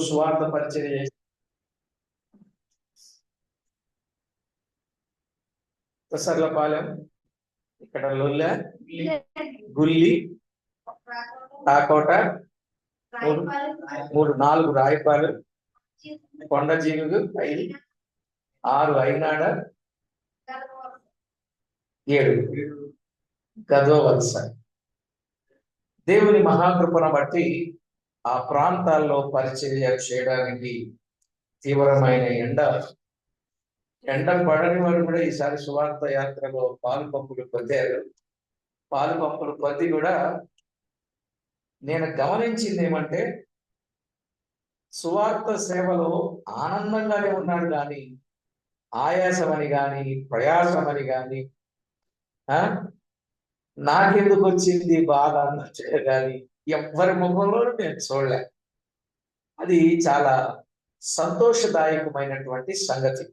సువార్త పరిచర్య చేసి సర్లపాలెం, ఇక్కడ లొల్లె, గుల్లి, తాకోట, 4 రాయపాలు, కొండ జీనుగు 5, 6 అయినాడ, 7 గదో వలస. దేవుని మహాకృపను బట్టి ఆ ప్రాంతాల్లో పరిచర్య చేయడానికి తీవ్రమైన ఎండ పడని వారు కూడా ఈసారి సువార్త యాత్రలో పాలు పంపులు పొందారు. పాలు పంపులు పొంది కూడా నేను గమనించింది ఏమంటే, సువార్త సేవలో ఆనందంగానే ఉన్నాడు కానీ ఆయాసమని కానీ ప్రయాసమని కానీ నాకెందుకు వచ్చింది బాధ అన్నట్టుగా కానీ ఎవ్వరి ముఖంలో నేను చూడలే. అది చాలా సంతోషదాయకమైనటువంటి సంగతి.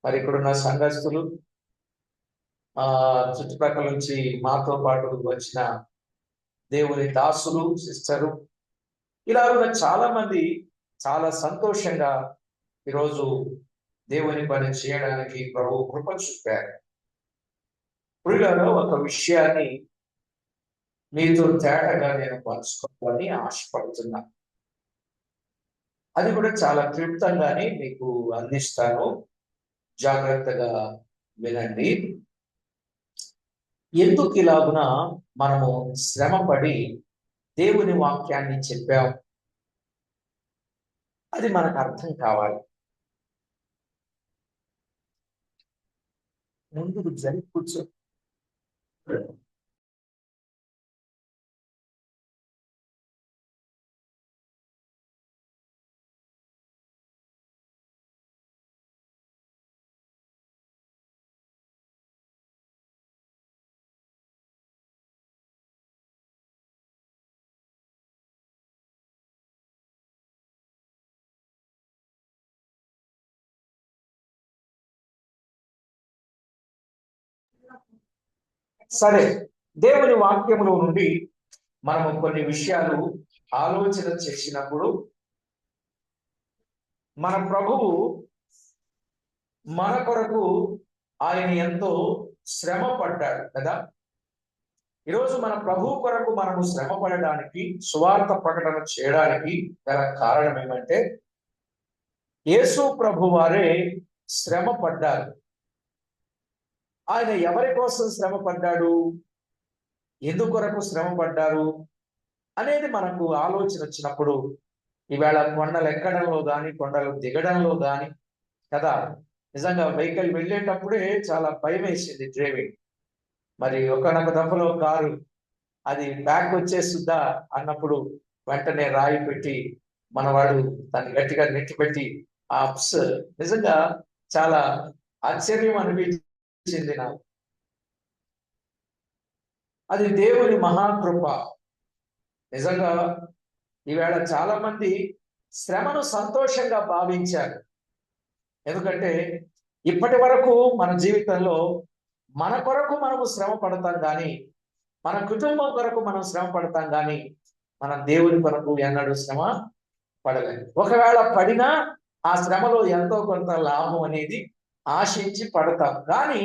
మరి ఇక్కడున్న సంఘస్థులు, చుట్టుపక్కల నుంచి మాతో పాటు వచ్చిన దేవుని దాసులు, సిస్టరు, ఇలా ఉన్న చాలా మంది చాలా సంతోషంగా ఈరోజు దేవుని పని చేయడానికి ప్రభు కృప చూపారు. ప్రియులారా, ఒక విషయాన్ని మీతో తేటగా నేను పంచుకోవాలని ఆశపడుతున్నా. అది కూడా చాలా క్లుప్తంగానే మీకు అందిస్తాను, జాగ్రత్తగా వినండి. ఎందుకు ఇలాగున మనము శ్రమపడి దేవుని వాక్యాన్ని చెప్పాం, అది మనకు అర్థం కావాలి. ముందుకు జరిగి కూర్చో. సరే, దేవుని వాక్యములో నుండి మనము కొన్ని విషయాలు ఆలోచన చేసినప్పుడు, మన ప్రభువు మన కొరకు ఆయన ఎంతో శ్రమ పడ్డాడు కదా. ఈరోజు మన ప్రభు కొరకు మనము శ్రమ పడడానికి, సువార్త ప్రకటన చేయడానికి గల కారణం ఏమంటే, యేసు ప్రభు వారే శ్రమ పడ్డారు. ఆయన ఎవరి కోసం శ్రమ పడ్డాడు, ఎందుకొరకు శ్రమ పడ్డారు అనేది మనకు ఆలోచన వచ్చినప్పుడు, ఈవేళ కొండలు ఎక్కడంలో కానీ కొండలు దిగడంలో కానీ కదా, నిజంగా వెహికల్ వెళ్ళేటప్పుడే చాలా భయం వేసింది డ్రైవింగ్. మరి ఒకనొక దఫలో కారు అది బ్యాక్ వచ్చేస్తుందా అన్నప్పుడు వెంటనే రాయి పెట్టి మనవాడు దాన్ని గట్టిగా నెట్టిపెట్టి ఆ అప్స్ నిజంగా చాలా ఆశ్చర్యం అనిపించింది నాకు. అది దేవుని మహాకృప. నిజంగా ఈవేళ చాలా మంది శ్రమను సంతోషంగా భావించారు. ఎందుకంటే ఇప్పటి వరకు మన జీవితంలో మన కొరకు మనము శ్రమ పడతాం కానీ, మన కుటుంబం కొరకు మనం శ్రమ పడతాం కానీ, మన దేవుని కొరకు ఎన్నడూ శ్రమ పడలేదు. ఒకవేళ పడినా ఆ శ్రమలో ఎంతో కొంత లాభం అనేది ఆశించి పడతాం. కానీ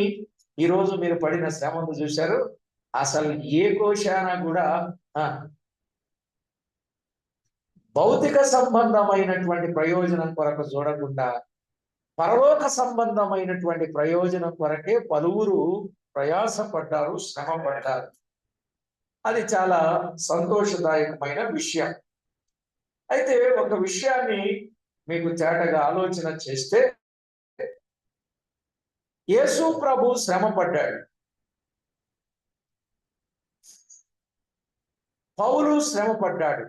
ఈరోజు మీరు పడిన శ్రమను చూశారు, అసలు ఏ కోశాన కూడా భౌతిక సంబంధమైనటువంటి ప్రయోజనం కొరకు చూడకుండా పరలోక సంబంధమైనటువంటి ప్రయోజనం కొరకే పలువురు ప్రయాసపడ్డారు, శ్రమ పడ్డారు. అది చాలా సంతోషదాయకమైన విషయం. అయితే ఒక విషయాన్ని మీకు తేటగా ఆలోచన చేస్తే, యేసు ప్రభు శ్రమ పడ్డాడు, పౌలు శ్రమ పడ్డాడు,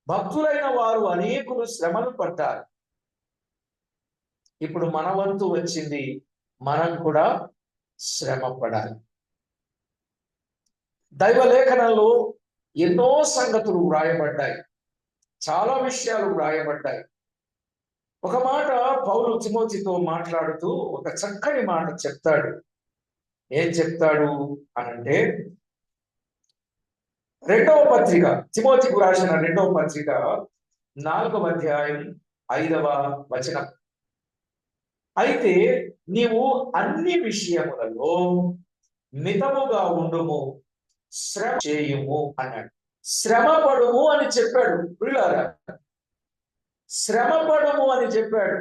భక్తులైన వారు అనేకులు శ్రమలు పడ్డారు. ఇప్పుడు మన వంతు వచ్చింది, మనం కూడా శ్రమ పడాలి. దైవ లేఖనంలో ఎన్నో సంగతులు వ్రాయబడ్డాయి, చాలా విషయాలు వ్రాయబడ్డాయి. ఒక మాట పౌలు తిమోతితో మాట్లాడుతూ ఒక చక్కని మాట చెప్తాడు. ఏం చెప్తాడు అనంటే, 2వ పత్రిక, తిమోతికి రాసిన 2వ పత్రిక 4వ అధ్యాయం 5వ వచనం. అయితే నీవు అన్ని విషయములలో మితముగా ఉండుము, శ్రమ చేయుము అన్నాడు. శ్రమపడుము అని చెప్పాడు. ప్రియులారా, శ్రమపడుము అని చెప్పాడు.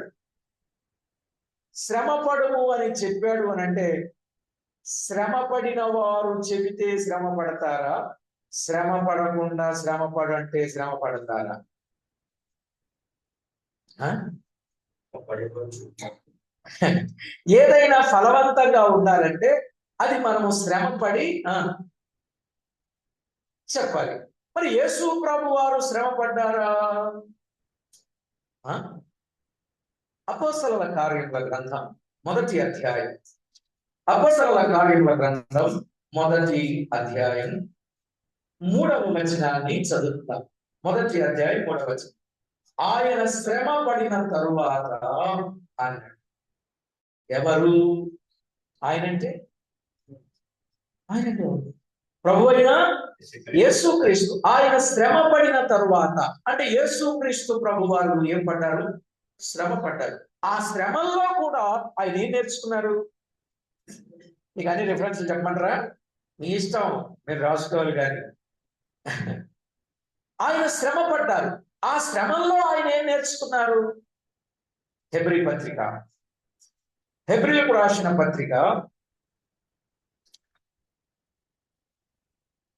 శ్రమపడుము అని చెప్పాడు అని అంటే, శ్రమపడిన వారు చెబితే శ్రమ పడతారా? శ్రమ పడకుండా శ్రమ పడంటే శ్రమ పడతారా? ఏదైనా ఫలవంతంగా ఉండాలంటే అది మనము శ్రమపడి చెప్పాలి. మరి యేసు ప్రభు వారు శ్రమ పడ్డారా? అపోస్తలుల కార్యముల గ్రంథం 1వ అధ్యాయం. అపోస్తలుల కార్యముల గ్రంథం 1వ అధ్యాయం 3వ వచనాన్ని చదువుతాం. 1వ అధ్యాయం 3వ వచనం. ఆయన శ్రమ పడిన తరువాత అన్నాడు. ఎవరు ఆయనంటే? ఆయనంటే ప్రభు అయిన యేసుక్రీస్తు. ఆయన శ్రమ పడిన తరువాత అంటే యేసుక్రీస్తు ప్రభు వారు ఏం పడ్డారు? శ్రమ పడ్డారు. ఆ శ్రమల్లో కూడా ఆయన ఏం నేర్చుకున్నారు? మీకు అన్ని రిఫరెన్స్లు చెప్పమంటారా? మీ ఇష్టం, మీరు రాసుకోవాలి. కానీ ఆయన శ్రమ పడ్డారు. ఆ శ్రమంలో ఆయన ఏం నేర్చుకున్నారు? హెబ్రీ పత్రిక, హెబ్రీలకు రాసిన పత్రిక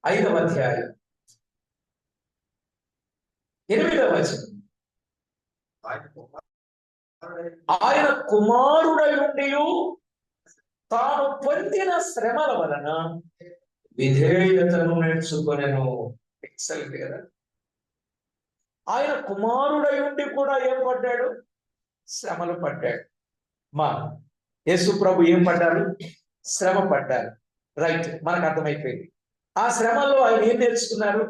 5వ అధ్యాయం 8వ వచనం. ఆయన కుమారుడై ఉండి తాను పొందిన శ్రమల వలన విధేయతను నేర్చుకొనెను. ఎక్సలెంట్ కదా? ఆయన కుమారుడై ఉండి కూడా ఏం పడ్డాడు? శ్రమలు పడ్డాడు. మా యేసు ప్రభు ఏం పడ్డారు? శ్రమ పడ్డారు. రైట్, మనకు అర్థమైపోయింది. ఆ శ్రమలో ఆయన ఏం నేర్చుకున్నారు?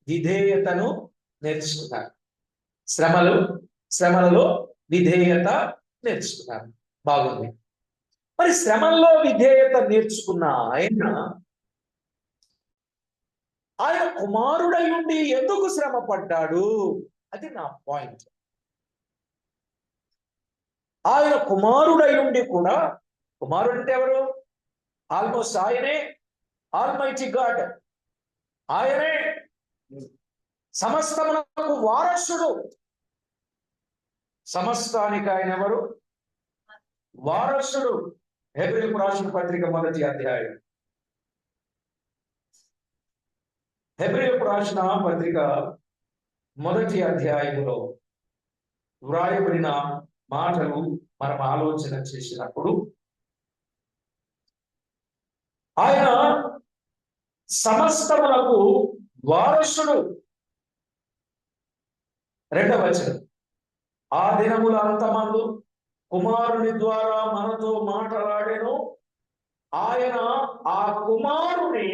విధేయతను నేర్చుకున్నారు. శ్రమలలో విధేయత నేర్చుకున్నారు. బాగుంది. మరి శ్రమల్లో విధేయత నేర్చుకున్న ఆయన కుమారుడై ఉండి ఎందుకు శ్రమ పడ్డాడు? అది నా పాయింట్. ఆయన కుమారుడై ఉండి కూడా, కుమారుడు అంటే ఎవరు? ఆల్మోస్ట్ ఆయనే ఆల్మైటీ గాడ్. ఆయనే సమస్తమునకు వారసుడు. సమస్తానికి ఆయన ఎవరు? వారసుడు. హెబ్రీలకు రాసిన పత్రిక 1వ అధ్యాయం, హెబ్రీలకు రాసిన పత్రిక 1వ అధ్యాయంలో వ్రాయబడిన మాటలు మనం ఆలోచన చేసినప్పుడు, ఆయన సమస్తములకు వారసుడు. 2వ వచనం. ఆ దినముల అంతమందు కుమారుని ద్వారా మనతో మాట్లాడెను. ఆయన ఆ కుమారుని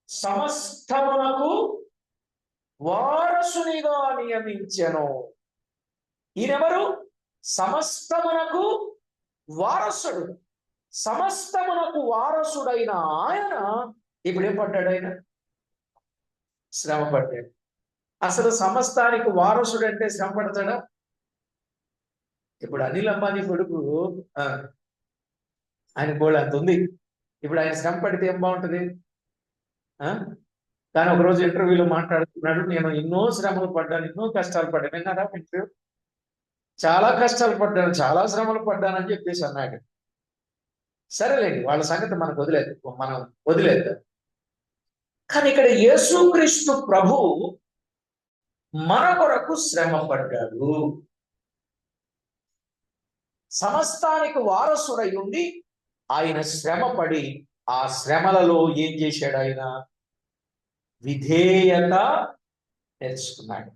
సమస్తమునకు వారసునిగా నియమించెను. ఈయనెవరు? సమస్తమునకు వారసుడు. సమస్తమునకు వారసుడైన ఆయన ఇప్పుడు ఏం పడ్డాడు? ఆయన శ్రమ పడ్డాడు. అసలు సమస్తానికి వారసుడు అంటే శ్రమ పడతాడా? ఇప్పుడు అనిల్ అంబానీ కొడుకు, ఆయన గోళ అంత ఉంది. ఇప్పుడు ఆయన శ్రమ పడితే ఏం బాగుంటుంది? కానీ ఒకరోజు ఇంటర్వ్యూలో మాట్లాడుతున్నాడు, నేను ఎన్నో శ్రమలు పడ్డాను, ఎన్నో కష్టాలు పడ్డాను. విన్నారా ఇంటర్వ్యూ? చాలా కష్టాలు పడ్డాను, చాలా శ్రమలు పడ్డానని చెప్పేసి అన్నాడు. సరేలేండి, వాళ్ళ సంగతి మనం వదిలేద్దాం. కానీ ఇక్కడ యేసుక్రీస్తు ప్రభు మన కొరకు శ్రమ పడ్డాడు. సమస్తానికి వారసుడై ఉండి ఆయన శ్రమ పడి ఆ శ్రమలలో ఏం చేశాడు? ఆయన విధేయత నేర్చుకున్నాడు.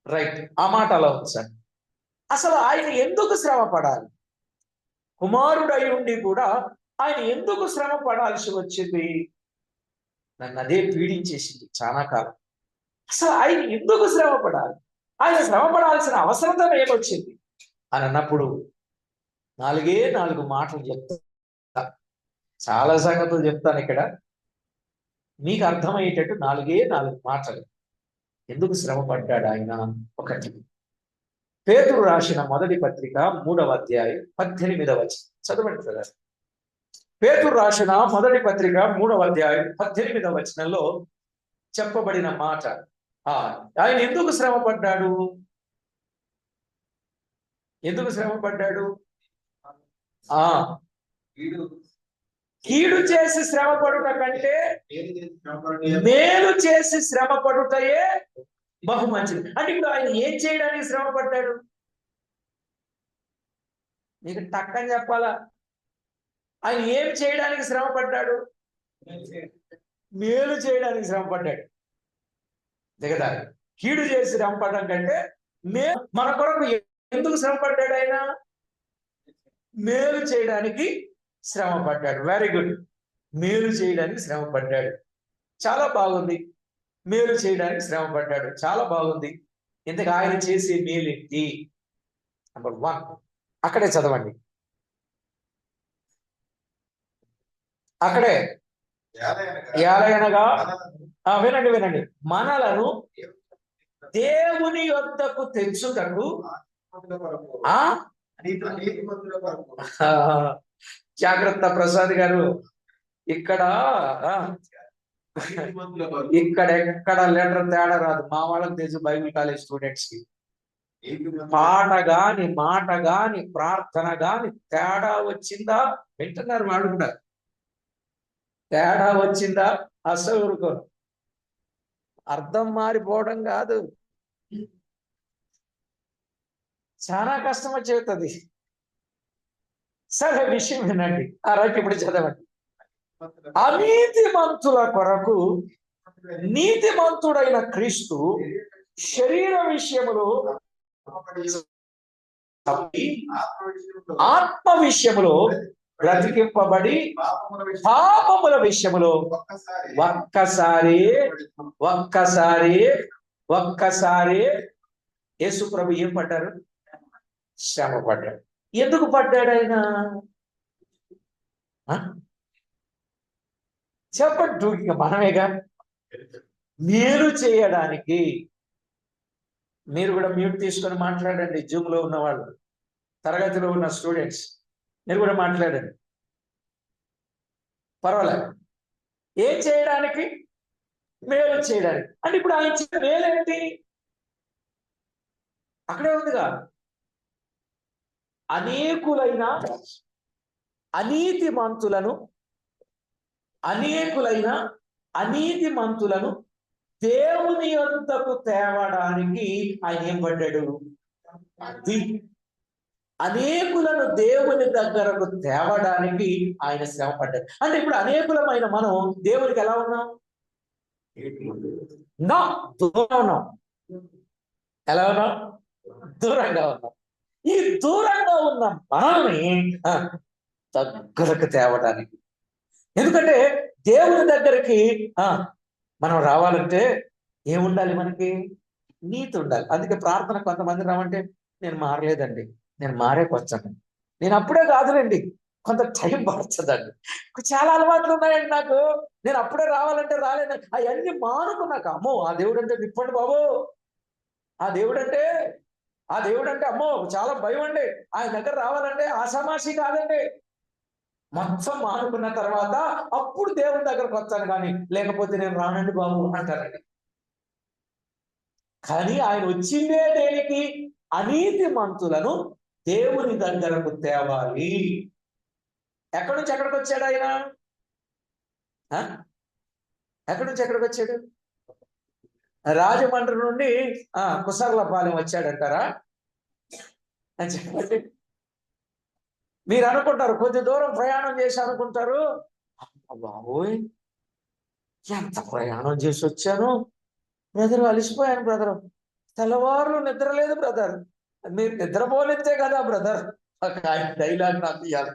రైట్, ఆ మాట అలా ఉంచండి. అసలు ఆయన ఎందుకు శ్రమ పడాలి? కుమారుడై ఉండి కూడా ఆయన ఎందుకు శ్రమ పడాల్సి వచ్చింది? నన్ను అదే పీడించేసింది చాలా కాలం. అసలు ఆయన ఎందుకు శ్రమ పడాలి? ఆయన శ్రమ పడాల్సిన అవసరత ఏమొచ్చింది అని అన్నప్పుడు 4 మాటలు చెప్తా. చాలా సంగతులు చెప్తాను ఇక్కడ, మీకు అర్థమయ్యేటట్టు 4 మాటలు. ఎందుకు శ్రమ పడ్డాడు ఆయన? ఒకటి, పేతురు రాసిన మొదటి పత్రిక 3వ అధ్యాయం 18వ వచనం చదవండి కదా. పేతురు రాసిన మొదటి పత్రిక 3వ అధ్యాయం 18వ వచనంలో చెప్పబడిన మాట. ఆయన ఎందుకు శ్రమ పడ్డాడు? ఎందుకు శ్రమ పడ్డాడు? కీడు చేసి శ్రమ పడుట కంటే మేలు చేసి శ్రమ పడుటయే బహు మంచిది. అంటే ఇప్పుడు ఆయన ఏం చేయడానికి శ్రమ పడ్డాడు? మీకు టక్కని చెప్పాలా? ఆయన ఏం చేయడానికి శ్రమ పడ్డాడు? మేలు చేయడానికి శ్రమ పడ్డాడు. దిగదా, కీడు చేసి శ్రమ పడడం కంటే మన కొరకు ఎందుకు శ్రమ పడ్డాడు? ఆయన మేలు చేయడానికి శ్రమ పడ్డాడు. Very good. మేలు చేయడానికి శ్రమ పడ్డాడు, చాలా బాగుంది. మేలు చేయడానికి శ్రమ పడ్డాడు, చాలా బాగుంది. ఇంతకు ఆయన చేసే మేలేంటి? నంబర్ 1 అక్కడే చదవండి. అక్కడే ఏలయనగా వినండి వినండి, మనలను దేవుని యొద్దకు తెచ్చుటకు జాగ్రత్త ప్రసాద్ గారు, ఇక్కడ ఎక్కడ లెటర్ తేడా రాదు. మా వాళ్ళకి తెలుసు, బైబిల్ కాలేజ్ స్టూడెంట్స్ కి పాట గాని మాట గాని ప్రార్థన గాని తేడా వచ్చిందా? వింటున్నారు వాళ్ళు కూడా. తేడా వచ్చిందా? అసలు ఊరుకోరు. అర్థం మారిపోవడం కాదు, చాలా కష్టం వచ్చేస్తుంది. సరే, విషయం వినండి. రైట్, ఇప్పుడు చదవండి. అనీతిమంతుల కొరకు నీతిమంతుడైన క్రీస్తు శరీర విషయములో ఆత్మ విషయములో బ్రతికింపబడి పాపముల విషయములో ఒక్కసారి యేసు ప్రభు ఏం పడ్డారు? శ్రమ పడ్డాడు. ఎందుకు పడ్డాడు ఆయన? చెప్పండి. ఇంకా మనమేగా మేలు చేయడానికి. మీరు కూడా మ్యూట్ తీసుకొని మాట్లాడండి. జూమ్ లో ఉన్న వాళ్ళు, తరగతిలో ఉన్న స్టూడెంట్స్, మీరు కూడా మాట్లాడండి, పర్వాలేదు. ఏం చేయడానికి? మేలు చేయడానికి. అంటే ఇప్పుడు ఆయన చెప్పిన మేలేంటి? అక్కడే ఉందిగా, అనేకులైన అనీతిమంతులను దేవుని యొద్దకు తేవడానికి ఆయన ఏం పడ్డాడు? అది అనేకులను దేవుని దగ్గరకు తేవడానికి ఆయన శ్రమ పడ్డాడు. అంటే ఇప్పుడు అనేకులమైన మనం దేవునికి ఎలా ఉన్నాం? దూరంగా ఉన్నాం. ఎలా ఉన్నాం? దూరంగా ఉన్నాం. ఈ దూరంగా ఉన్న మనల్ని దగ్గరకు తేవడానికి. ఎందుకంటే దేవుని దగ్గరికి మనం రావాలంటే ఏముండాలి? మనకి నీతి ఉండాలి. అందుకే ప్రార్థన కొంతమంది రావంటే, నేను మారలేదండి, నేను మారేకొచ్చాను, నేను అప్పుడే కాదులేండి, కొంత టైం పడుతుందండి, చాలా అలవాట్లు ఉన్నాయండి నాకు, నేను అప్పుడే రావాలంటే రాలేదండి. అవన్నీ మానుకున్నాక, అమ్మో ఆ దేవుడు అంటే నిప్పండి బాబు, ఆ దేవుడు అంటే అమ్మో చాలా భయం అండి, ఆయన దగ్గర రావాలంటే ఆషామాషి కాదండి. మొత్తం మానుకున్న తర్వాత అప్పుడు దేవుని దగ్గరకు వస్తాను, కానీ లేకపోతే నేను రానండి బాబు అంటారండి. కానీ ఆయన వచ్చిందే దేనికి? అనీతిమంతులను దేవుని దగ్గరకు తేవాలి. ఎక్కడి నుంచి ఎక్కడికి వచ్చాడు ఆయన? ఎక్కడి నుంచి ఎక్కడికి వచ్చాడు? రాజమండ్రి నుండి కుసర్లపాలెం వచ్చాడంటారా? చెప్పండి. మీరు అనుకుంటారు, కొద్ది దూరం ప్రయాణం చేసి అనుకుంటారు, బాబోయ్ ఎంత ప్రయాణం చేసి వచ్చాను బ్రదర్, అలిసిపోయాను బ్రదర్, తెల్లవారులు నిద్ర లేదు బ్రదర్. మీరు నిద్రపోలేతే కదా బ్రదర్ డైలాగ్ నాకు ఇవ్వాలి.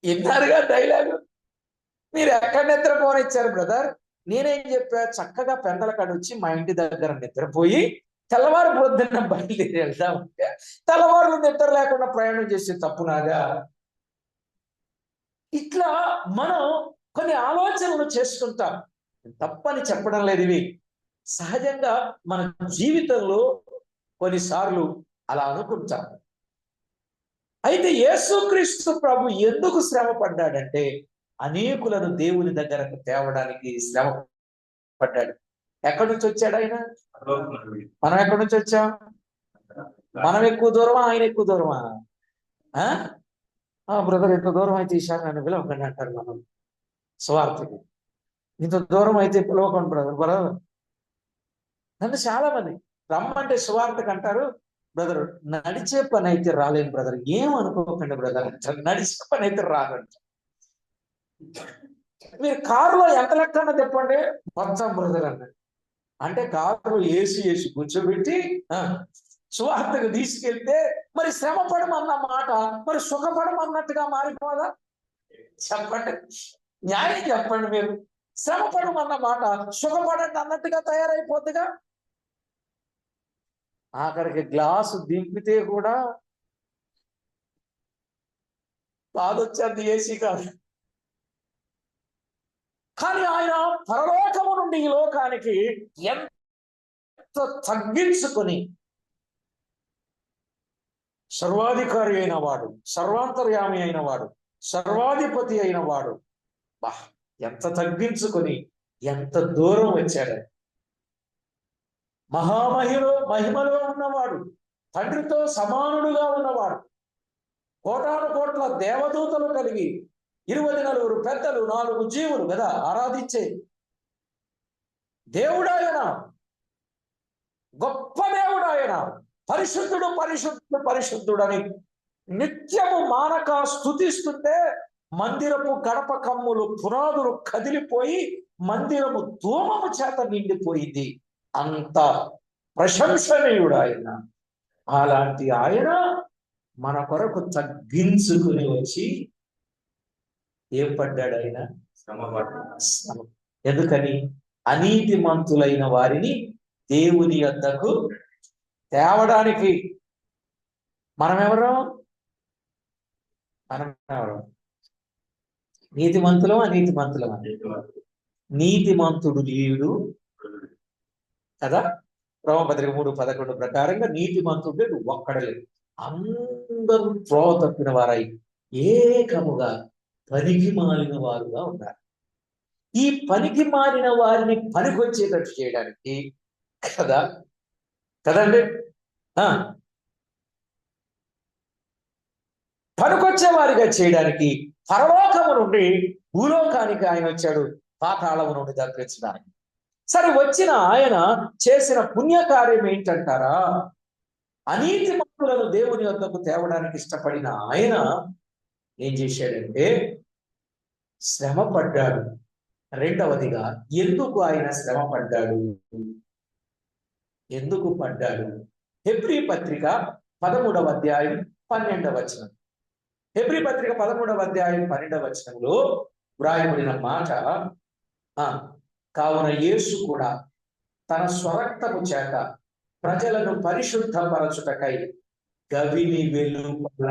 విన్నారుగా డైలాగు? మీరు ఎక్కడ నిద్రపోనిచ్చారు బ్రదర్? నేనేం చెప్పా, చక్కగా పెందల కాడ వచ్చి మా ఇంటి దగ్గర నిద్రపోయి తెల్లవారు పొద్దున్న బయలుదేరి వెళ్దామంటే తెల్లవారులు నిద్ర లేకుండా ప్రయాణం చేసే తప్పు నాగా? ఇట్లా మనం కొన్ని ఆలోచనలు చేసుకుంటాం. తప్పని చెప్పడం లేదు, ఇవి సహజంగా మన జీవితంలో కొన్నిసార్లు అలా అనుకుంటాం. అయితే యేసుక్రీస్తు ప్రభు ఎందుకు శ్రమ పడ్డాడంటే అనేకులను దేవుని దగ్గరకు తేవడానికి శ్రమ పడ్డాడు. ఎక్కడి నుంచి వచ్చాడు ఆయన? మనం ఎక్కడి నుంచి వచ్చాం? మనం ఎక్కువ దూరమా, ఆయన ఎక్కువ దూరమా? బ్రదర్ ఇంత దూరం అయితే ఈసారి నన్ను పిలవకండి అంటారు మనం స్వార్థకి. ఇంత దూరం అయితే పిలవకండి బ్రదర్ నన్ను చాలా మంది రమ్మంటే స్వార్థకి అంటారు. బ్రదర్ నడిచే పని అయితే రాలేను బ్రదర్, ఏమనుకోకండి బ్రదర్ అంటారు. నడిచే పని అయితే రాదంట. మీరు కారులో ఎంత లెక్కన్నా చెప్పండి, మొత్తం బ్రదర్ అన్నాడు. అంటే కారులో ఏసి కూర్చోబెట్టి సువార్తకు తీసుకెళ్తే మరి శ్రమ పడమన్న మాట మరి సుఖపడమన్నట్టుగా మారిపోదా? చెప్పండి, న్యాయం చెప్పండి. మీరు శ్రమ పడమన్న మాట సుఖపడండి అన్నట్టుగా తయారైపోతుందిగా. ఆఖరికి గ్లాసు దింపితే కూడా బాధ వచ్చేది, ఏసీ కాదు. కానీ ఆయన పరలోకము నుండి ఈ లోకానికి ఎంత తగ్గించుకొని సర్వాధికారి అయిన వాడు, సర్వాంతర్యామి అయిన వాడు, సర్వాధిపతి అయిన వాడు, ఎంత తగ్గించుకొని ఎంత దూరం వచ్చాడు. మహిమలో ఉన్నవాడు, తండ్రితో సమానుడుగా ఉన్నవాడు, కోటాను కోట్ల దేవదూతలు కలిగి 24 పెద్దలు 4 జీవులు కదా ఆరాధించే దేవుడాయన, గొప్ప దేవుడాయన, పరిశుద్ధుడు పరిశుద్ధుడు పరిశుద్ధుడని నిత్యము మానక స్తుతిస్తుంటే మందిరపు గడప కమ్ములు పునాదులు కదిలిపోయి మందిరము ధూమము చేత నిండిపోయింది. అంత ప్రశంసనీయుడు ఆయన. అలాంటి ఆయన మన కొరకు తగ్గించుకుని వచ్చి ఏం పడ్డాడు ఆయన? ఎందుకని? అనీతిమంతులైన వారిని దేవుని యొద్దకు తేవడానికి. మనమెవరు? నీతిమంతులం అనీతిమంతులం? నీతిమంతుడు లేడు కదా. రోమపత్రిక 3:11 ప్రకారంగా నీతిమంతుడు ఒక్కడలే, అందరూ త్రోవ తప్పిన వారై ఏకముగా పనికి మాలిన వారుగా ఉన్నారు. ఈ పనికి మాలిన వారిని పనికొచ్చేటట్టు చేయడానికి కదండి పనికొచ్చే వారిగా చేయడానికి పరలోకము నుండి భూలోకానికి ఆయన వచ్చాడు, పాతాళము నుండి తప్పించడానికి. సరే, వచ్చిన ఆయన చేసిన పుణ్యకార్యం ఏంటంటారా? అనీతిమంతులను దేవుని వద్దకు తేవడానికి ఇష్టపడిన ఆయన ఏం చేశాడంటే శ్రమ పడ్డాడు. రెండవదిగా ఎందుకు ఆయన శ్రమ పడ్డాడు? ఎందుకు పడ్డాడు? హెబ్రీ పత్రిక 13వ అధ్యాయం 12వ వచనం. హెబ్రీ పత్రిక 13వ అధ్యాయం 12వ వచనంలో వ్రాయబడిన మాట, కావున యేసు కూడా తన స్వరక్తము చేత ప్రజలను పరిశుద్ధపరచుటకై గవిని వెలుపల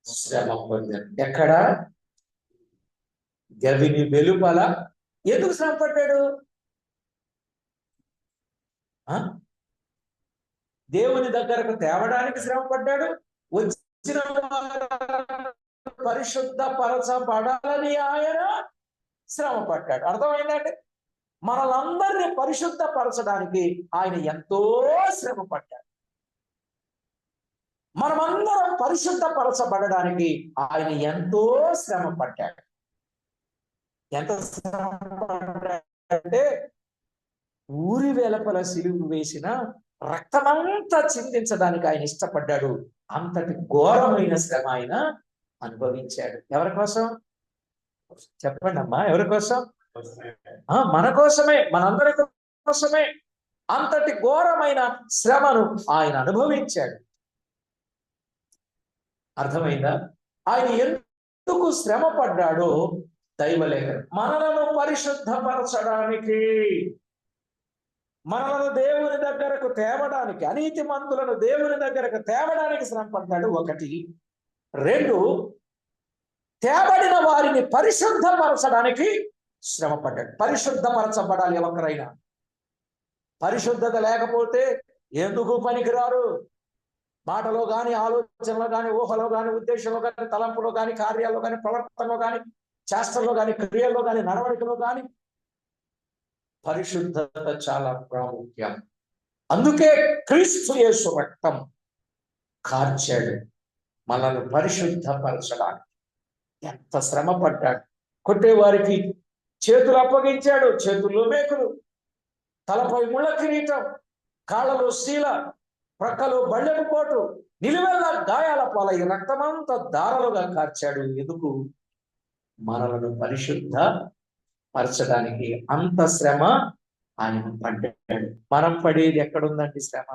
శ్రమ పొందాడు. ఎక్కడ? గవిని వెలుపల. ఎందుకు శ్రమ పడ్డాడు? దేవుని దగ్గరకు తేవడానికి శ్రమ పడ్డాడు. వచ్చిన పరిశుద్ధపరచబడాలని ఆయన శ్రమ పడ్డాడు. అర్థమైందండి? మనలందరినీ పరిశుద్ధపరచడానికి ఆయన ఎంతో శ్రమ పడ్డాడు. మనమందరం పరిశుద్ధపరచబడడానికి ఆయన ఎంతో శ్రమ పడ్డాడు. ఎంత శ్రమ పడ్డాడంటే ఊరి వెలుపల సిలువ వేసిన రక్తమంతా చిందించడానికి ఆయన ఇష్టపడ్డాడు. అంతటి ఘోరమైన శ్రమ ఆయన అనుభవించాడు. ఎవరి కోసం? చెప్పండి అమ్మా, ఎవరి కోసం? మన కోసమే, మనందరి కోసమే అంతటి ఘోరమైన శ్రమను ఆయన అనుభవించాడు. అర్థమైందా? ఆయన ఎందుకు శ్రమ పడ్డాడో దైవలేఖనం మనలను పరిశుద్ధపరచడానికి, మనలను దేవుని దగ్గరకు తేవడానికి, అనీతిమంతులను దేవుని దగ్గరకు తేవడానికి శ్రమ పడ్డాడు. 1. 2, తేబడిన వారిని పరిశుద్ధపరచడానికి శ్రమ పడ్డాడు. పరిశుద్ధపరచబడాలి ఎవరైనా. పరిశుద్ధత లేకపోతే ఎందుకు పనికిరారు. మాటలో కానీ, ఆలోచనలో కానీ, ఊహలో కానీ, ఉద్దేశంలో కానీ, తలంపులో కానీ, కార్యాల్లో కానీ, ప్రవర్తనలో కానీ, శాస్త్రంలో కానీ, క్రియల్లో కానీ, నడవడికలో కానీ పరిశుద్ధత చాలా ప్రాముఖ్యం. అందుకే క్రీస్తు యేసు రక్తం కార్చాడు మనల్ని పరిశుద్ధపరచడానికి. ఎంత శ్రమ పడ్డాడు. కొట్టేవారికి చేతులు అప్పగించాడు, చేతుల్లో మేకులు, తలపై ముళ్ళ కిరీటం, కాళ్ళలో శీల, ప్రక్కలో బళ్ళెపు పోటు, నిలువెల్ల గాయాల పాలై రక్తమంతా దారాలుగా కార్చాడు. ఎందుకు? మనలను పరిశుద్ధ పరచడానికి. అంత శ్రమ ఆయన పడ్డాడు. మనం పడేది ఎక్కడుందండి శ్రమ?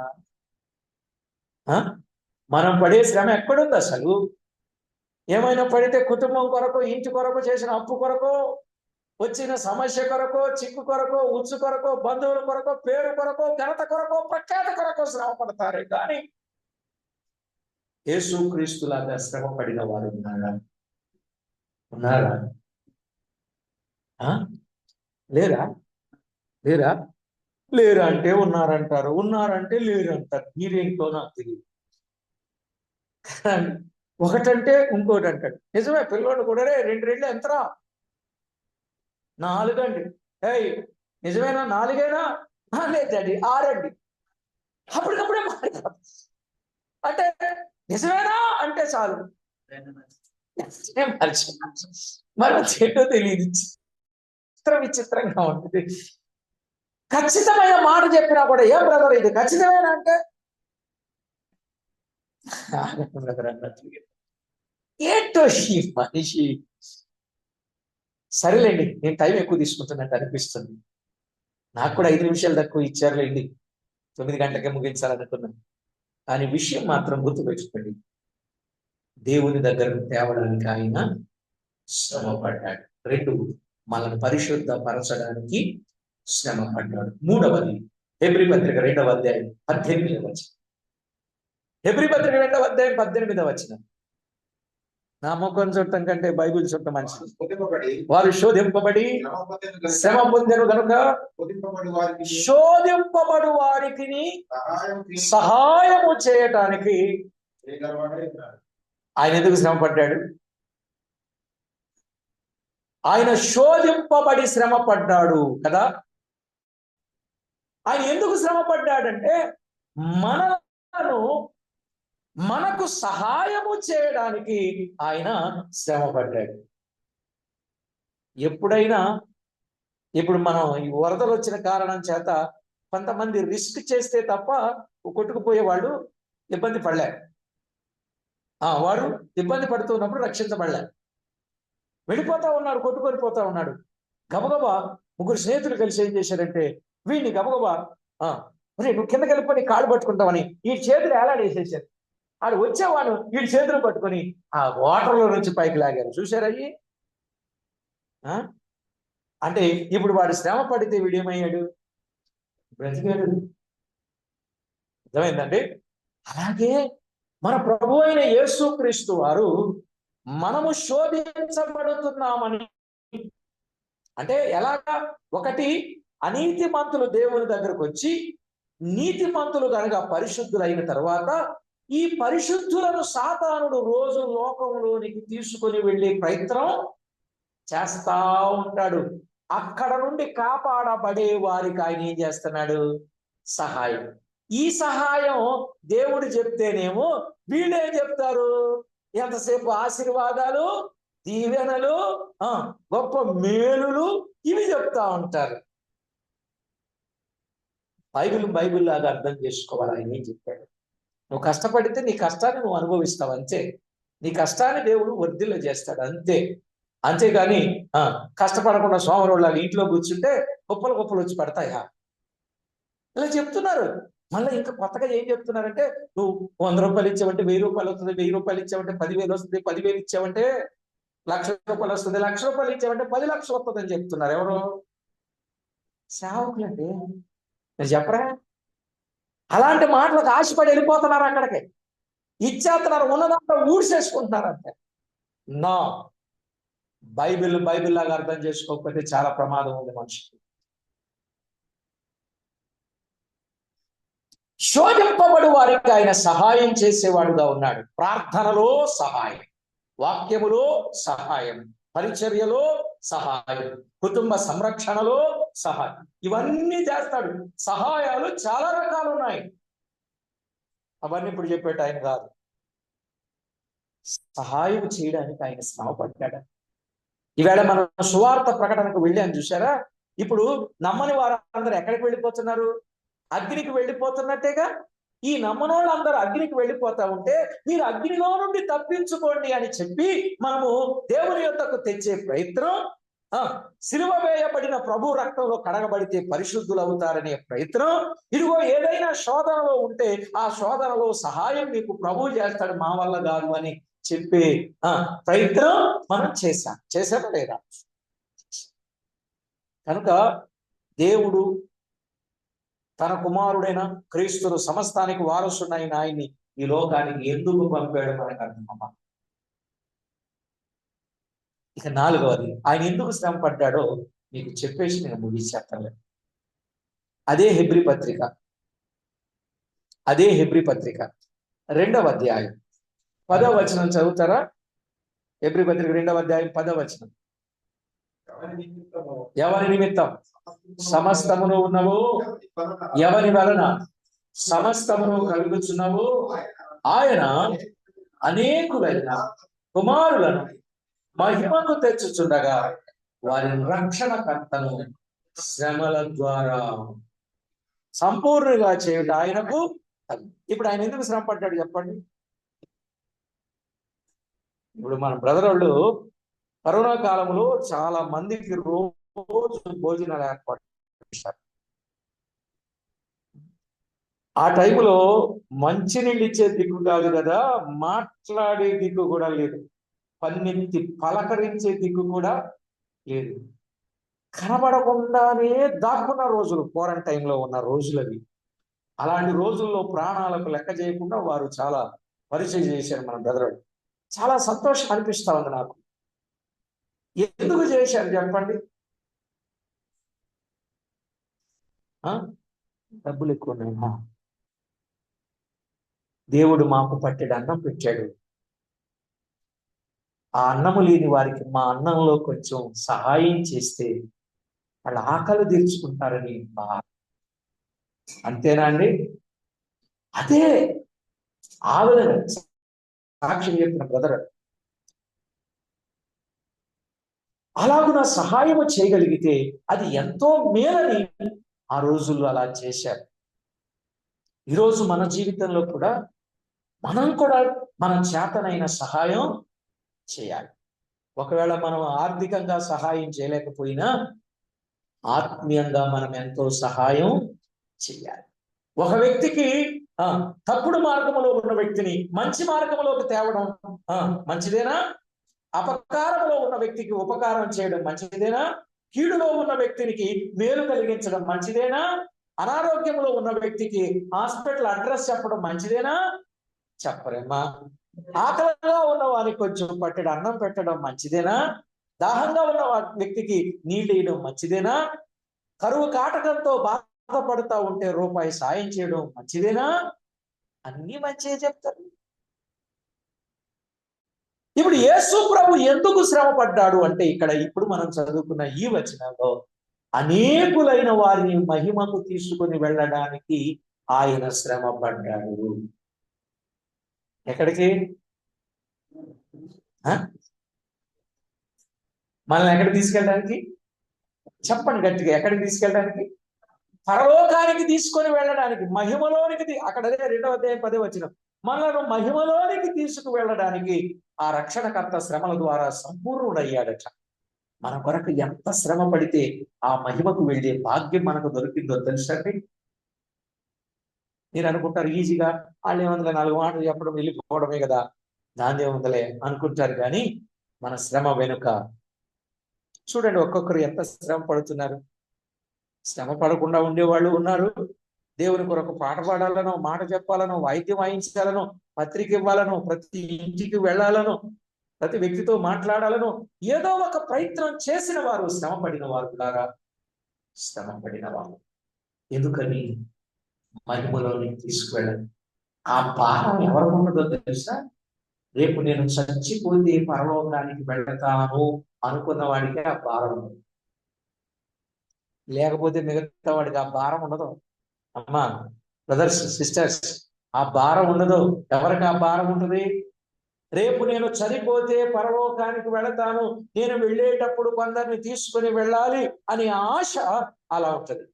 మనం పడే శ్రమ ఎక్కడుంది అసలు? ఏమైనా పడితే కుటుంబం కొరకు, ఇంటి కొరకు, చేసిన అప్పు కొరకు, వచ్చిన సమస్య కొరకు, చిక్కు కొరకు, ఉచ్చు కొరకు, బంధువుల కొరకు, పేరు కొరకు, ఘనత కొరకు, ప్రఖ్యాత కొరకు శ్రమ పడతారే కానీ యేసుక్రీస్తులాగా శ్రమ పడిన వారు ఉన్నారా? ఉన్నారా? లేరా? లేరా? లేరా అంటే ఉన్నారంటారు, ఉన్నారంటే లేరు అంటారు. మీరేంటో నాకు తెలియదు. ఒకటంటే ఇంకోటి అంటాడు. నిజమే, పిల్లోడు కూడా రెండు రెండులు ఎంతరా? 4 అండి. ఏయ్ నిజమేనా? 4ఏనా? లేదండి 6 అండి. అప్పటికప్పుడే అంటే నిజమేనా అంటే చాలు మరి ఏంటో తెలియదు. విచిత్రంగా ఉంటుంది. ఖచ్చితమైన మాట చెప్పినా కూడా ఏం బ్రదర్ ఇది ఖచ్చితమేనా అంటే బ్రదర్ అన్నట్లు. ఏంటో ఈ మనిషి. సరేలేండి, నేను టైం ఎక్కువ తీసుకుంటున్నట్టు అనిపిస్తుంది. నాకు కూడా 5 నిమిషాలు తక్కువ ఇచ్చారులేండి. 9 గంటలకే ముగించాలనుకున్నాను. కానీ విషయం మాత్రం గుర్తుపెట్టుకోండి. దేవుని దగ్గరకు తేవడానికి ఆయన శ్రమ పడ్డాడు. 2, మనల్ని పరిశుద్ధపరచడానికి శ్రమ పడ్డాడు. 3వది హెబ్రీ పత్రిక 2వ అధ్యాయం 18వ వచనం. హెబ్రీ పత్రిక 2వ అధ్యాయం 18వ వచనం. నా ముఖం చుట్టం కంటే బైబిల్ చుట్టం మంచిది. వారు శోధింపబడి శ్రమ పొందెను గనుక శోధింపబడు వారికి సహాయము చేయటానికి ఆయన ఎందుకు శ్రమ పడ్డాడు? ఆయన శోధింపబడి శ్రమ పడ్డాడు కదా. ఆయన ఎందుకు శ్రమ పడ్డాడంటే మనకు సహాయము చేయడానికి ఆయన శ్రమ పడ్డాడు. ఎప్పుడైనా ఇప్పుడు మనం ఈ వరదలు వచ్చిన కారణం చేత కొంతమంది రిస్క్ చేస్తే తప్ప కొట్టుకుపోయే వాళ్ళు ఇబ్బంది పడలేరు. వాడు ఇబ్బంది పడుతున్నప్పుడు రక్షించబడలేరు. వెళ్ళిపోతా ఉన్నాడు, కొట్టుకొని పోతా ఉన్నాడు. గబగబా 3 స్నేహితులు కలిసి ఏం చేశారంటే వీడిని గబగబా నువ్వు కిందకి వెళ్ళిపోయి కాళ్ళు పట్టుకుంటామని ఈ చేతులు ఏలాడేసేసారు. ఆడు వచ్చేవాడు వీడి చేతులు పట్టుకొని ఆ వాటర్లో నుంచి పైకి లాగారు. చూసారా? అంటే ఇప్పుడు వాడు శ్రమ పడితే వీడేమయ్యాడు? బ్రతికాడు. అర్థమైందండి? అలాగే మన ప్రభు అయిన యేసుక్రీస్తు వారు మనము శోధించబడుతున్నామని అంటే ఎలాగా? ఒకటి, అనీతిమంతులు దేవుని దగ్గరకు వచ్చి నీతిమంతులు కనుక పరిశుద్ధులైన తర్వాత ఈ పరిశుద్ధులను సాతానుడు రోజు లోకంలోనికి తీసుకొని వెళ్ళే ప్రయత్నం చేస్తా ఉంటాడు. అక్కడ నుండి కాపాడబడే వారికి ఆయన ఏం చేస్తున్నాడు? సహాయం. ఈ సహాయం దేవుడు చెప్తేనేమో వీళ్ళేం చెప్తారు? ఎంతసేపు ఆశీర్వాదాలు, దీవెనలు, గొప్ప మేలులు ఇవి చెప్తా ఉంటారు. బైబిల్ లాగా అర్థం చేసుకోవాలి. ఆయన ఏం చెప్పాడు? నువ్వు కష్టపడితే నీ కష్టాన్ని నువ్వు అనుభవిస్తావు అంతే. నీ కష్టాన్ని దేవుడు వర్ధిల్ల చేస్తాడు అంతే. అంతేగాని కష్టపడకుండా సోమరోళ్ళ ఇంట్లో కూర్చుంటే గొప్పలు వచ్చి పడతాయా? ఇలా చెప్తున్నారు. మళ్ళీ ఇంకా కొత్తగా ఏం చెప్తున్నారంటే నువ్వు 100 రూపాయలు ఇచ్చావంటే 1000 రూపాయలు వస్తుంది, 1000 రూపాయలు ఇచ్చావంటే 10,000 వస్తుంది, 10,000 ఇచ్చావంటే 1,00,000 రూపాయలు వస్తుంది, 1,00,000 రూపాయలు ఇచ్చావంటే 10 లక్షలు వస్తుంది అని చెప్తున్నారు. ఎవరు? సేవకులండి. నేను చెప్పరా? అలాంటి మాటలకు ఆశపడి వెళ్ళిపోతున్నారు. అక్కడికి ఇచ్చేస్తున్నారు, ఉన్నదంతా ఊడ్చేసుకుంటున్నారు అంతే. నా బైబిల్ లాగా అర్థం చేసుకోకపోతే చాలా ప్రమాదం ఉంది మనిషికి. శోధింపబడు వారికి ఆయన సహాయం చేసేవాడుగా ఉన్నాడు. ప్రార్థనలో సహాయం, వాక్యములో సహాయం, పరిచర్యలో సహాయం, కుటుంబ సంరక్షణలో సహాయం, ఇవన్నీ చేస్తాడు. సహాయాలు చాలా రకాలు ఉన్నాయి, అవన్నీ ఇప్పుడు చెప్పేట ఆయన కాదు. సహాయం చేయడానికి ఆయన శ్రమ పడ్డాడు. ఈవేళ మనం సువార్త ప్రకటనకు వెళ్ళాను చూసారా. ఇప్పుడు నమ్మని వారందరూ ఎక్కడికి వెళ్ళిపోతున్నారు? అగ్నికి వెళ్ళిపోతున్నట్టేగా. ఈ నమ్మనోళ్ళందరూ అగ్నికి వెళ్ళిపోతా ఉంటే మీరు అగ్నిలో నుండి తప్పించుకోండి అని చెప్పి మనము దేవుని యొద్దకు తెచ్చే ప్రయత్నం, సిలువ వేయబడిన ప్రభు రక్తంలో కడగబడితే పరిశుద్ధులు అవుతారనే ప్రయత్నం, ఇదిగో ఏదైనా శోధనలో ఉంటే ఆ శోధనలో సహాయం మీకు ప్రభు చేస్తాడు, మా వల్ల కాదు అని చెప్పే ప్రయత్నం మనం చేశామా లేదా? కనుక దేవుడు తన కుమారుడైన క్రీస్తును సమస్తానికి వారసుడైన ఆయన్ని ఈ లోకానికి ఎందుకు పంపాడు మనకు అర్థమమ్మా. ఇక 4వది, ఆయన ఎందుకు శ్రమ పడ్డాడో మీకు చెప్పేసి నేను ముగిస్తాను. అదే హెబ్రీ పత్రిక 2వ అధ్యాయం 10వ వచనం చదువుతారా? హెబ్రీ పత్రిక 2వ అధ్యాయం 10వ వచనం. ఎవరి నిమిత్తం సమస్తమును ఉన్నవో, ఎవరి వలన సమస్తమును కలుగుచున్నవో ఆయన అనేకులైన కుమారులను మహిమకు తెచ్చుచుండగా వారి రక్షణకర్తను శ్రమల ద్వారా సంపూర్ణంగా చేయుట ఆయనకు. ఇప్పుడు ఆయన ఎందుకు శ్రమ పడ్డాడు చెప్పండి? ఇప్పుడు మన బ్రదర్ వాళ్ళు కరోనా కాలంలో చాలా మందికి రోజు భోజనాలు ఏర్పాటు చేశారు. ఆ టైంలో మంచినీళ్ళు ఇచ్చే దిక్కు కాదు కదా, మాట్లాడే దిక్కు కూడా లేదు, పన్నెత్తి పలకరించే దిక్కు కూడా లేదు. కనబడకుండానే దాక్కున్న రోజులు, క్వారంటైన్లో ఉన్న రోజులవి. అలాంటి రోజుల్లో ప్రాణాలకు లెక్క చేయకుండా వారు చాలా పరిచయం చేశారు మన బ్రదర్. చాలా సంతోషం అనిపిస్తా ఉంది నాకు. ఎందుకు చేశారు చెప్పండి? డబ్బులు ఎక్కువనేమో. దేవుడు మాకు పట్టెడు అన్నం పెట్టాడు. ఆ అన్నము లేని వారికి మా అన్నంలో కొంచెం సహాయం చేస్తే వాళ్ళ ఆకలి తీర్చుకుంటారని అంతేనా అండి? అదే ఆవేదన సాక్ష్యం చెప్పిన బ్రదర్. అలాగున సహాయము చేయగలిగితే అది ఎంతో మేలని ఆ రోజుల్లో అలా చేశారు. ఈరోజు మన జీవితంలో కూడా మనం కూడా మన చేతనైన సహాయం చేయాలి. ఒకవేళ మనం ఆర్థికంగా సహాయం చేయలేకపోయినా ఆత్మీయంగా మనం ఎంతో సహాయం చేయాలి. ఒక వ్యక్తికి తప్పుడు మార్గంలో ఉన్న వ్యక్తిని మంచి మార్గంలోకి తేవడం మంచిదేనా? అపకారంలో ఉన్న వ్యక్తికి ఉపకారం చేయడం మంచిదేనా? కీడులో ఉన్న వ్యక్తికి మేలు కలిగించడం మంచిదేనా? అనారోగ్యంలో ఉన్న వ్యక్తికి హాస్పిటల్ అడ్రస్ చెప్పడం మంచిదేనా? చెప్పరేమ్మా. ఆకలిగా ఉన్న వారికి కొంచెం పట్టెడు అన్నం పెట్టడం మంచిదేనా? దాహంగా ఉన్న వ్యక్తికి నీళ్ళు వేయడం మంచిదేనా? కరువు కాటకంతో బాధపడుతూ ఉంటే రూపాయి సాయం చేయడం మంచిదేనా? అన్ని మంచిగా చెప్తారు. ఇప్పుడు యేసు ప్రభు ఎందుకు శ్రమ పడ్డాడు అంటే ఇక్కడ ఇప్పుడు మనం చదువుకున్న ఈ వచనంలో అనేకులైన వారిని మహిమకు తీసుకుని వెళ్ళడానికి ఆయన శ్రమ పడ్డాడు. ఎక్కడికి? మనల్ని ఎక్కడికి తీసుకెళ్ళడానికి? చెప్పండి గట్టిగా, ఎక్కడికి తీసుకెళ్ళడానికి? పరలోకానికి తీసుకొని వెళ్ళడానికి, మహిమలోనికి. అక్కడ 2వ అధ్యాయం 10వ వచనం, మనను మహిమలోనికి తీసుకు వెళ్ళడానికి ఆ రక్షణకర్త శ్రమల ద్వారా సంపూర్ణుడయ్యాడట. మన కొరకు ఎంత శ్రమ పడితే ఆ మహిమకు వెళ్ళే భాగ్యం మనకు దొరికిందో తెలుసండి. మీరు అనుకుంటారు ఈజీగా వాళ్ళు ఏముందిలే 4 మాటలు చెప్పడం వెళ్ళిపోవడమే కదా, దాని ఉందలే అనుకుంటారు. కానీ మన శ్రమ వెనుక చూడండి, ఒక్కొక్కరు ఎంత శ్రమ పడుతున్నారు. శ్రమ పడకుండా ఉండేవాళ్ళు ఉన్నారు. దేవుని కొరకు పాట పాడాలనో, మాట చెప్పాలనో, వాయిద్యం వాయించాలనో, పత్రిక ఇవ్వాలనో, ప్రతి ఇంటికి వెళ్ళాలనో, ప్రతి వ్యక్తితో మాట్లాడాలను ఏదో ఒక ప్రయత్నం చేసిన వారు, శ్రమ పడిన వారు ద్వారా శ్రమ పడిన వారు. ఎందుకని? మహిమలోని తీసుకువెళ్ళాలి. ఆ భారం ఎవరికి ఉన్నదో తెలుసా? రేపు నేను చచ్చిపోతే పరలోకానికి వెళతాను అనుకున్న వాడికి ఆ భారం ఉండదు. లేకపోతే మిగతా వాడికి ఆ భారం ఉండదు. అమ్మా, బ్రదర్స్, సిస్టర్స్, ఆ భారం ఉండదు. ఎవరికి ఆ భారం ఉంటుంది? రేపు నేను చనిపోతే పరలోకానికి వెళతాను, నేను వెళ్ళేటప్పుడు కొందరిని తీసుకుని వెళ్ళాలి అనే ఆశ అలా ఉంటుంది.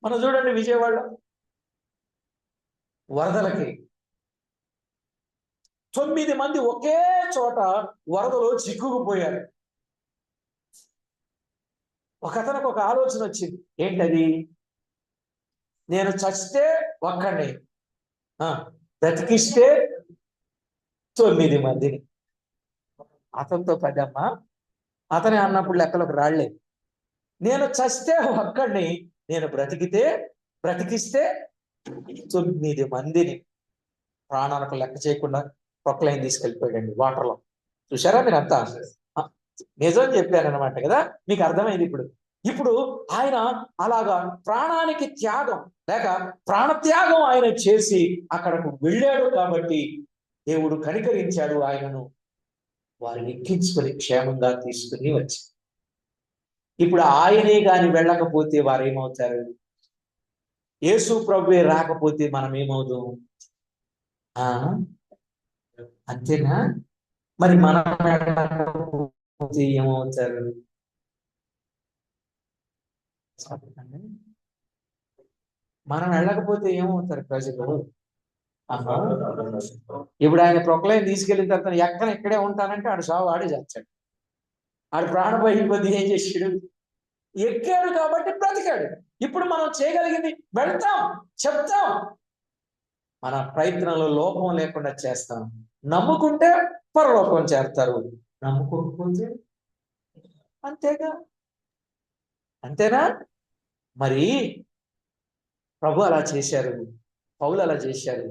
మనం చూడండి, విజయవాడలో వరదలకి 9 మంది ఒకే చోట వరదలో చిక్కుకుపోయారు. ఒక అతనికి ఒక ఆలోచన వచ్చింది. ఏంటది? నేను చస్తే ఒక్కడిని, బ్రతికిస్తే 9 మందిని. అతనితో పదమ్మా, అతనే అన్నప్పుడు లెక్కలోకి రాళ్లే. నేను చస్తే ఒక్కడిని, నేను బ్రతికిస్తే 9 మందిని ప్రాణాలకు లెక్క చేయకుండా ప్రొక్లైన్ తీసుకెళ్ళిపోయాడండి వాటర్లో. చూసారా మీరు అంతా? నిజం చెప్పాను అనమాట కదా, మీకు అర్థమైంది. ఇప్పుడు ఆయన అలాగా ప్రాణానికి త్యాగం లేక ప్రాణత్యాగం ఆయన చేసి అక్కడకు వెళ్ళాడు కాబట్టి దేవుడు కనికరించాడు ఆయనను. వారిని ఎక్కించుకొని క్షేమంగా తీసుకుని వచ్చి, ఇప్పుడు ఆయనే గాని వెళ్ళకపోతే వారేమవుతారు? యేసు ప్రభువే రాకపోతే మనం ఏమవుతాం? అంతేనా? మరి మనం వెళ్ళకపోతే ఏమవుతారు? మనం వెళ్ళకపోతే ఏమవుతారు ప్రజలు? ఇప్పుడు ఆయన ప్రొక్లైన్ తీసుకెళ్ళిన తర్వాత ఎక్కడ ఇక్కడే ఉంటానంటే ఆడు సావు ఆడే చేస్తాడు. ఆడు ప్రాణం పోయిపోతే ఏం చేసాడు? ఎక్కాడు కాబట్టి బ్రతికాడు. ఇప్పుడు మనం చేయగలిగింది వెళ్తాం, చెప్తాం, మన ప్రయత్నంలో లోపం లేకుండా చేస్తాం. నమ్ముకుంటే పరలోకం చేస్తారు, నమ్ముకోకపోతే అంతేనా? మరి ప్రభు అలా చేశారు, పౌలు అలా చేశారు.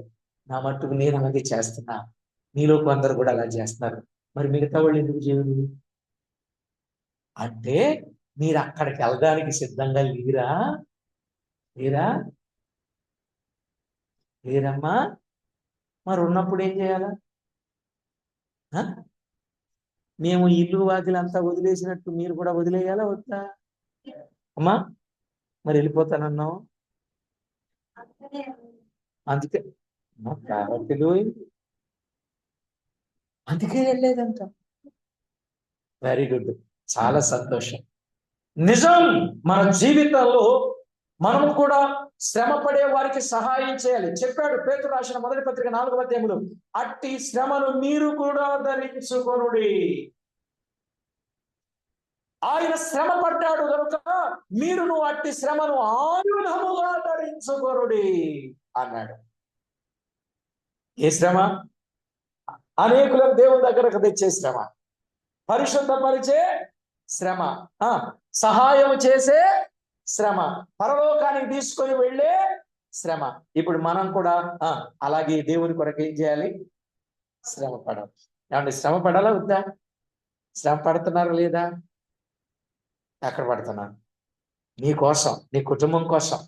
నా మట్టుకు నేను అలాగే చేస్తున్నా, మీలో కొందరు కూడా అలా చేస్తున్నారు. మరి మిగతా వాళ్ళు ఎందుకు చేయరు? అంటే మీరు అక్కడికి వెళ్ళడానికి సిద్ధంగా లేరమ్మా? మరి ఉన్నప్పుడు ఏం చేయాలా? మేము ఇల్లు వాకిలంతా వదిలేసినట్టు మీరు కూడా వదిలేయాలా వద్దా? అమ్మా, మరి వెళ్ళిపోతానన్నావు, అందుకే అందుకే వెళ్ళలేదంట. వెరీ గుడ్, చాలా సంతోషం. నిజం, మన జీవితంలో మనము కూడా శ్రమ పడే వారికి సహాయం చేయాలి. చెప్పాడు పేతురు రాసిన మొదటి పత్రిక 4వ అధ్యాయములో, అట్టి శ్రమను మీరు కూడా ధరించుకొనుడి. ఆయన శ్రమ పడ్డాడు కనుక మీరును అట్టి శ్రమను ఆయుధముగా ధరించుకొనుడి అన్నాడు. ఏ శ్రమ? అనేకులను దేవుని దగ్గరకు తెచ్చే శ్రమ, పరిశుద్ధపరిచే శ్రమ, సహాయం చేసే శ్రమ, పరలోకానికి తీసుకొని వెళ్ళే శ్రమ. ఇప్పుడు మనం కూడా అలాగే దేవుని కొరకు ఏం చేయాలి? శ్రమ పడాలి. ఏమంటే శ్రమ పడాలా వద్దా? శ్రమ పడుతున్నారా లేదా? ఎక్కడ పడుతున్నారు? నీ కోసం, నీ కుటుంబం కోసం,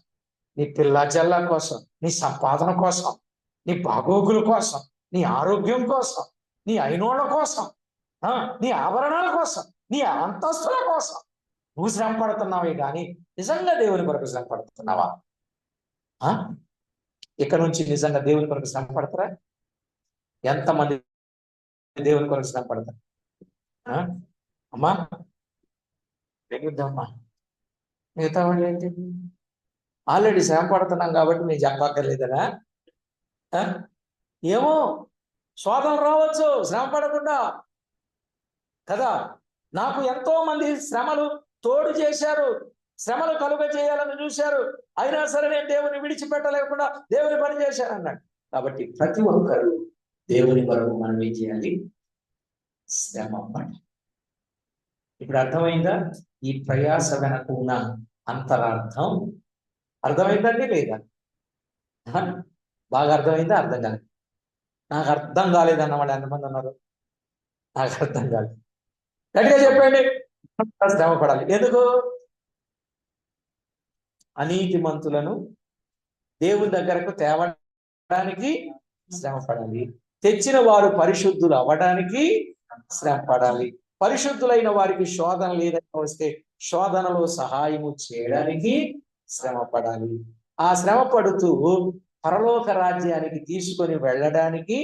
నీ పిల్ల జల్ల కోసం, నీ సంపాదన కోసం, నీ బాగోగుల కోసం, నీ ఆరోగ్యం కోసం, నీ అయినోళ్ళ కోసం, నీ ఆభరణాల కోసం, నీ అంతస్తుల కోసం నువ్వు శ్రమ పడుతున్నావే కానీ నిజంగా దేవుని కొరకు శ్రమ పడుతున్నావా? ఇక్కడ నుంచి నిజంగా దేవుని కొరకు శ్రమ పడతారా? ఎంతమంది దేవుని కొరకు శ్రమ పడతారు? అమ్మా, పెరుగుద్దమ్మా. మిగతా వాళ్ళు ఏంటి? ఆల్రెడీ శ్రమ పడుతున్నాం కాబట్టి నేను చెప్పక్కర్లేదనా? ఏమో, శోధన రావచ్చు శ్రమ పడకుండా కదా. నాకు ఎంతో మంది శ్రమలు తోడు చేశారు, శ్రమలు కలుగ చేయాలని చూశారు, అయినా సరే నేను దేవుని విడిచిపెట్టలేకుండా దేవుని పని చేశాను అన్నాడు. కాబట్టి ప్రతి ఒక్కరు దేవుని కొరకు మనం ఏం చేయాలి? శ్రమ పడాలి. ఇప్పుడు అర్థమైందా? ఈ ప్రయాస వెనక ఉన్న అంతరార్థం అర్థమైందండి లేదా? బాగా అర్థమైందా? అర్థం కాలేదు. నాకు అర్థం కాలేదన్న వాళ్ళు ఎంతమంది ఉన్నారు? నాకు అర్థం కాదు. గట్టిగా చెప్పండి. శ్రమ పడాలి. ఎందుకు? అనీతిమంతులను దేవుని దగ్గరకు తేవడానికి శ్రమ పడాలి. తెచ్చిన వారు పరిశుద్ధులు అవ్వడానికి శ్రమ పడాలి. పరిశుద్ధులైన వారికి శోధనలు ఏదైనా వస్తే శోధనలో సహాయము చేయడానికి శ్రమ పడాలి. ఆ శ్రమ పడుతూ పరలోక రాజ్యానికి తీసుకొని వెళ్ళడానికి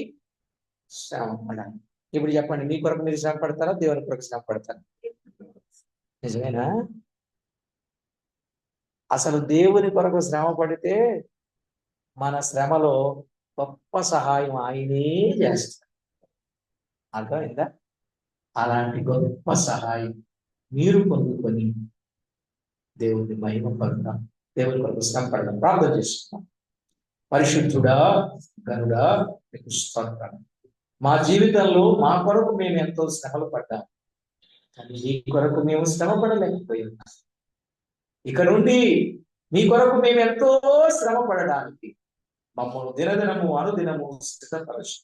శ్రమ పడాలి. ఇప్పుడు చెప్పండి, మీ కొరకు మీరు శ్రమ పడతారా, దేవుని కొరకు శ్రమ పడతారా? నిజమేనా? అసలు దేవుని కొరకు శ్రమ పడితే మన శ్రమలో గొప్ప సహాయం ఆయనే చేస్తాడు. అర్థమైందా? అలాంటి గొప్ప సహాయం మీరు పొందుకొని దేవుని మహిమ పడతాం, దేవుని కొరకు శ్రమ పడడం. ప్రార్థన చేస్తున్నాం. పరిశుద్ధుడా, గనుడా, మీకు స్తోత్రం. మా జీవితంలో మా కొరకు మేము ఎంతో శ్రమలు పడ్డాం, కానీ మీ కొరకు మేము శ్రమ పడలేకపోయాం. ఇక నుండి మీ కొరకు మేము ఎంతో శ్రమ పడడానికి మమ్మల్ని దినదినము అనుదినము సిద్ధపరచు.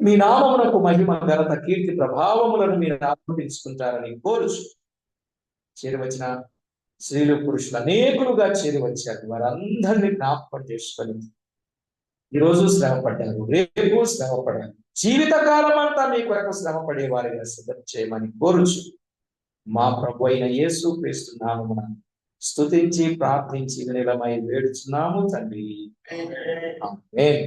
మీ నామమునకు మహిమ, ఘనత, కీర్తి, ప్రభావములను మీరు ఆనందించుకుంటారని కోరుచు. చేరివచ్చిన స్త్రీలు పురుషులు అనేకులుగా చేరివచ్చారు. వారందరినీ జ్ఞాపకం చేసుకొని ఈరోజు శ్రమపడ్డారు, రేపు శ్రమపడ్డారు, జీవితకాలం అంతా మీ కొరకు శ్రమపడే వారిగా సిద్ధం చేయమని కోరుచు. మా ప్రభు అయిన యేసు క్రీస్తు నామమున స్తుతించి ప్రార్థించి నిలమై వేడుచున్నాము తండ్రి. ఆమేన్.